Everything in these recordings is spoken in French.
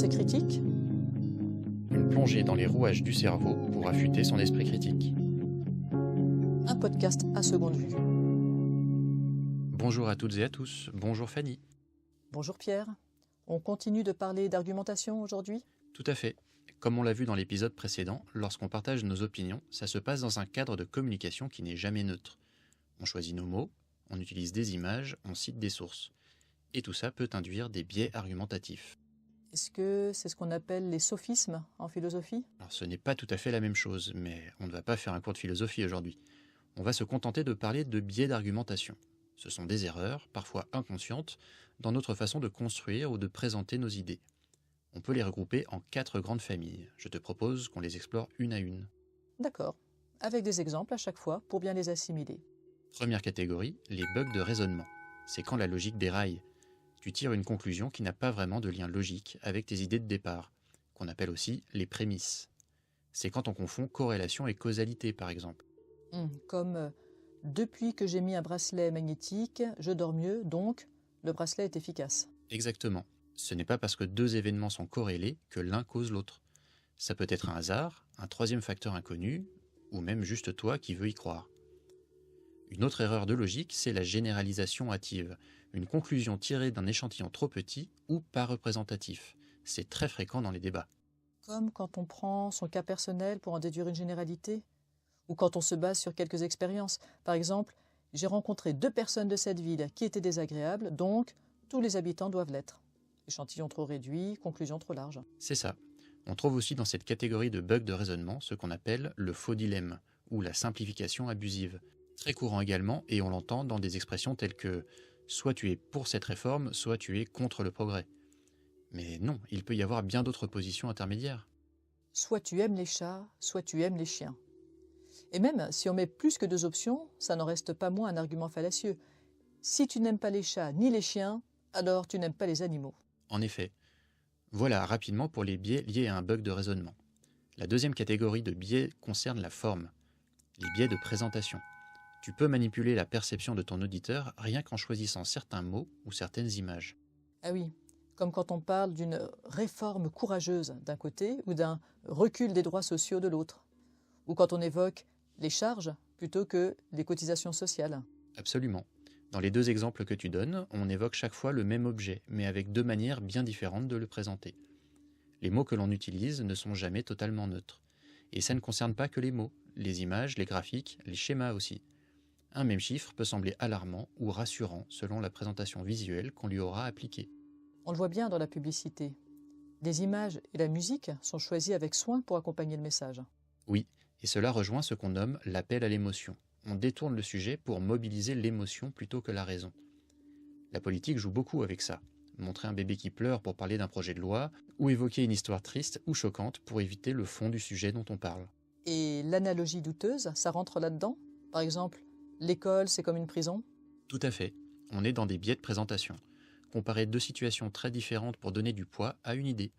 Pensée critique, Une plongée dans les rouages du cerveau pour affûter son esprit critique. un podcast à seconde vue. Bonjour à toutes et à tous, bonjour Fanny. Bonjour Pierre. On continue de parler d'argumentation aujourd'hui ? Tout à fait. Comme on l'a vu dans l'épisode précédent, lorsqu'on partage nos opinions, ça se passe dans un cadre de communication qui n'est jamais neutre. On choisit nos mots, on utilise des images, on cite des sources. Et tout ça peut induire des biais argumentatifs. Est-ce que c'est ce qu'on appelle les sophismes en philosophie ? Alors ce n'est pas tout à fait la même chose, mais on ne va pas faire un cours de philosophie aujourd'hui. On va se contenter de parler de biais d'argumentation. Ce sont des erreurs, parfois inconscientes, dans notre façon de construire ou de présenter nos idées. On peut les regrouper en 4 grandes familles. Je te propose qu'on les explore une à une. D'accord, avec des exemples à chaque fois pour bien les assimiler. Première catégorie, les bugs de raisonnement. C'est quand la logique déraille. Tu tires une conclusion qui n'a pas vraiment de lien logique avec tes idées de départ, qu'on appelle aussi les prémices. C'est quand on confond corrélation et causalité, par exemple. Comme depuis que j'ai mis un bracelet magnétique, je dors mieux, donc le bracelet est efficace. Exactement. Ce n'est pas parce que 2 événements sont corrélés que l'un cause l'autre. Ça peut être un hasard, un troisième facteur inconnu, ou même juste toi qui veux y croire. Une autre erreur de logique, c'est la généralisation hâtive, une conclusion tirée d'un échantillon trop petit ou pas représentatif. C'est très fréquent dans les débats. Comme quand on prend son cas personnel pour en déduire une généralité, ou quand on se base sur quelques expériences. Par exemple, j'ai rencontré 2 personnes de cette ville qui étaient désagréables, donc tous les habitants doivent l'être. Échantillon trop réduit, conclusion trop large. C'est ça. On trouve aussi dans cette catégorie de bugs de raisonnement ce qu'on appelle le faux dilemme, ou la simplification abusive. Très courant également, et on l'entend dans des expressions telles que « soit tu es pour cette réforme, soit tu es contre le progrès ». Mais non, il peut y avoir bien d'autres positions intermédiaires. Soit tu aimes les chats, soit tu aimes les chiens. Et même si on met plus que 2 options, ça n'en reste pas moins un argument fallacieux. Si tu n'aimes pas les chats ni les chiens, alors tu n'aimes pas les animaux. En effet. Voilà rapidement pour les biais liés à un bug de raisonnement. La deuxième catégorie de biais concerne la forme, les biais de présentation. Tu peux manipuler la perception de ton auditeur rien qu'en choisissant certains mots ou certaines images. Ah oui, comme quand on parle d'une réforme courageuse d'un côté ou d'un recul des droits sociaux de l'autre. Ou quand on évoque les charges plutôt que les cotisations sociales. Absolument. Dans les 2 exemples que tu donnes, on évoque chaque fois le même objet, mais avec 2 manières bien différentes de le présenter. Les mots que l'on utilise ne sont jamais totalement neutres. Et ça ne concerne pas que les mots, les images, les graphiques, les schémas aussi. Un même chiffre peut sembler alarmant ou rassurant selon la présentation visuelle qu'on lui aura appliquée. On le voit bien dans la publicité. Les images et la musique sont choisies avec soin pour accompagner le message. Oui, et cela rejoint ce qu'on nomme l'appel à l'émotion. On détourne le sujet pour mobiliser l'émotion plutôt que la raison. La politique joue beaucoup avec ça. Montrer un bébé qui pleure pour parler d'un projet de loi, ou évoquer une histoire triste ou choquante pour éviter le fond du sujet dont on parle. Et l'analogie douteuse, ça rentre là-dedans ? Par exemple, l'école, c'est comme une prison ? Tout à fait. On est dans des biais de présentation. Comparer 2 situations très différentes pour donner du poids à une idée.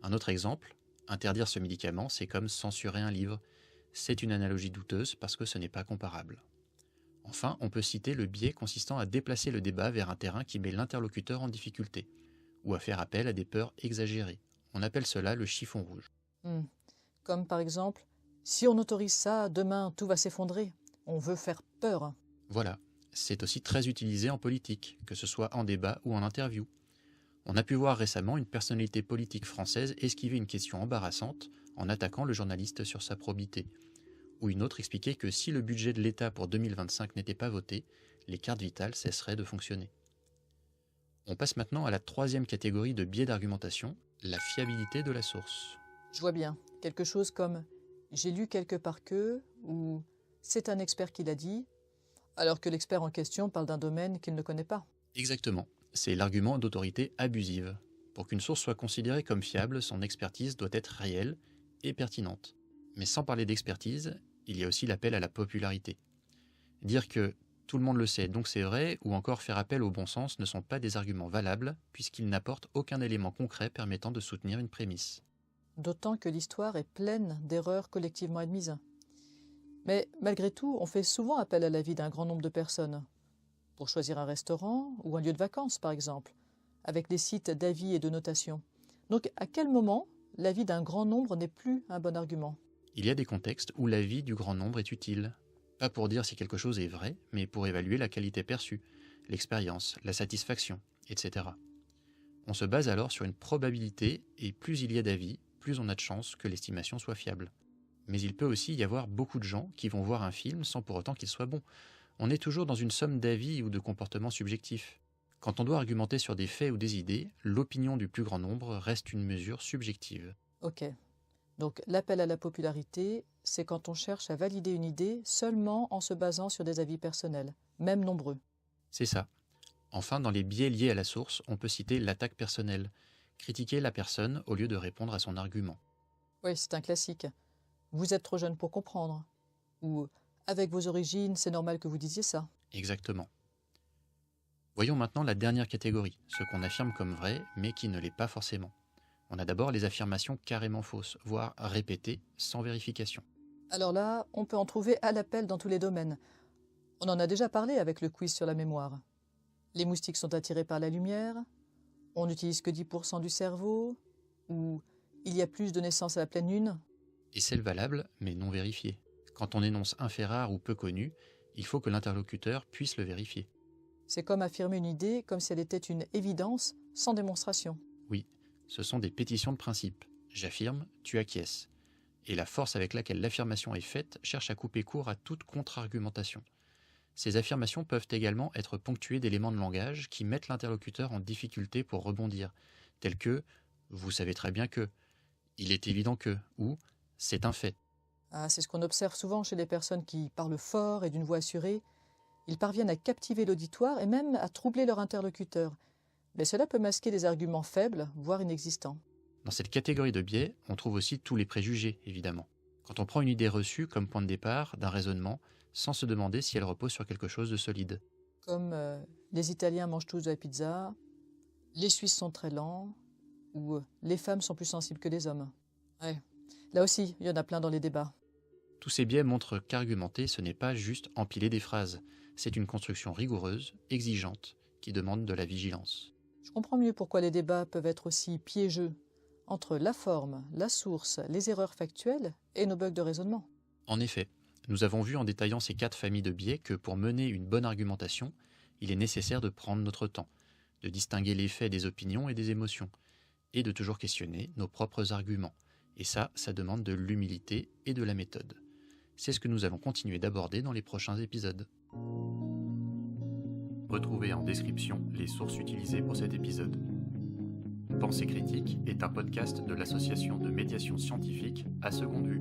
Un autre exemple, interdire ce médicament, c'est comme censurer un livre. C'est une analogie douteuse parce que ce n'est pas comparable. Enfin, on peut citer le biais consistant à déplacer le débat vers un terrain qui met l'interlocuteur en difficulté, ou à faire appel à des peurs exagérées. On appelle cela le chiffon rouge. Comme par exemple, si on autorise ça, demain tout va s'effondrer. On veut faire peur. Voilà, c'est aussi très utilisé en politique, que ce soit en débat ou en interview. On a pu voir récemment une personnalité politique française esquiver une question embarrassante en attaquant le journaliste sur sa probité. Ou une autre expliquer que si le budget de l'État pour 2025 n'était pas voté, les cartes vitales cesseraient de fonctionner. On passe maintenant à la 3e catégorie de biais d'argumentation, la fiabilité de la source. Je vois bien, quelque chose comme « j'ai lu quelque part que » ou « c'est un expert qui l'a dit », alors que l'expert en question parle d'un domaine qu'il ne connaît pas. Exactement, c'est l'argument d'autorité abusive. Pour qu'une source soit considérée comme fiable, son expertise doit être réelle et pertinente. Mais sans parler d'expertise, il y a aussi l'appel à la popularité. Dire que tout le monde le sait, donc c'est vrai, ou encore faire appel au bon sens ne sont pas des arguments valables, puisqu'ils n'apportent aucun élément concret permettant de soutenir une prémisse. D'autant que l'histoire est pleine d'erreurs collectivement admises. Mais malgré tout, on fait souvent appel à l'avis d'un grand nombre de personnes. Pour choisir un restaurant ou un lieu de vacances, par exemple, avec des sites d'avis et de notation. Donc à quel moment l'avis d'un grand nombre n'est plus un bon argument? Il y a des contextes où l'avis du grand nombre est utile. Pas pour dire si quelque chose est vrai, mais pour évaluer la qualité perçue, l'expérience, la satisfaction, etc. On se base alors sur une probabilité, et plus il y a d'avis, plus on a de chances que l'estimation soit fiable. Mais il peut aussi y avoir beaucoup de gens qui vont voir un film sans pour autant qu'il soit bon. On est toujours dans une somme d'avis ou de comportements subjectifs. Quand on doit argumenter sur des faits ou des idées, l'opinion du plus grand nombre reste une mesure subjective. Ok. Donc l'appel à la popularité, c'est quand on cherche à valider une idée seulement en se basant sur des avis personnels, même nombreux. C'est ça. Enfin, dans les biais liés à la source, on peut citer l'attaque personnelle, critiquer la personne au lieu de répondre à son argument. Oui, c'est un classique. Vous êtes trop jeune pour comprendre. Ou avec vos origines, c'est normal que vous disiez ça. Exactement. Voyons maintenant la dernière catégorie, ce qu'on affirme comme vrai, mais qui ne l'est pas forcément. On a d'abord les affirmations carrément fausses, voire répétées, sans vérification. Alors là, on peut en trouver à l'appel dans tous les domaines. On en a déjà parlé avec le quiz sur la mémoire. Les moustiques sont attirés par la lumière, on n'utilise que 10% du cerveau, ou il y a plus de naissances à la pleine lune. Et celles valables, mais non vérifiées. Quand on énonce un fait rare ou peu connu, il faut que l'interlocuteur puisse le vérifier. C'est comme affirmer une idée comme si elle était une évidence sans démonstration. Oui, ce sont des pétitions de principe. J'affirme, tu acquiesces. Et la force avec laquelle l'affirmation est faite cherche à couper court à toute contre-argumentation. Ces affirmations peuvent également être ponctuées d'éléments de langage qui mettent l'interlocuteur en difficulté pour rebondir, tels que « vous savez très bien que »,« il est évident que » ou « c'est un fait ». C'est ce qu'on observe souvent chez les personnes qui parlent fort et d'une voix assurée. Ils parviennent à captiver l'auditoire et même à troubler leur interlocuteur. Mais cela peut masquer des arguments faibles, voire inexistants. Dans cette catégorie de biais, on trouve aussi tous les préjugés, évidemment. Quand on prend une idée reçue comme point de départ d'un raisonnement, sans se demander si elle repose sur quelque chose de solide. Comme les Italiens mangent tous de la pizza, les Suisses sont très lents, ou les femmes sont plus sensibles que les hommes. Ouais. Là aussi, il y en a plein dans les débats. Tous ces biais montrent qu'argumenter, ce n'est pas juste empiler des phrases. C'est une construction rigoureuse, exigeante, qui demande de la vigilance. Je comprends mieux pourquoi les débats peuvent être aussi piégeux, entre la forme, la source, les erreurs factuelles et nos bugs de raisonnement. En effet, nous avons vu en détaillant ces 4 familles de biais que pour mener une bonne argumentation, il est nécessaire de prendre notre temps, de distinguer les faits des opinions et des émotions, et de toujours questionner nos propres arguments. Et ça demande de l'humilité et de la méthode. C'est ce que nous allons continuer d'aborder dans les prochains épisodes. Retrouvez en description les sources utilisées pour cet épisode. Pensée critique est un podcast de l'association de médiation scientifique à seconde vue.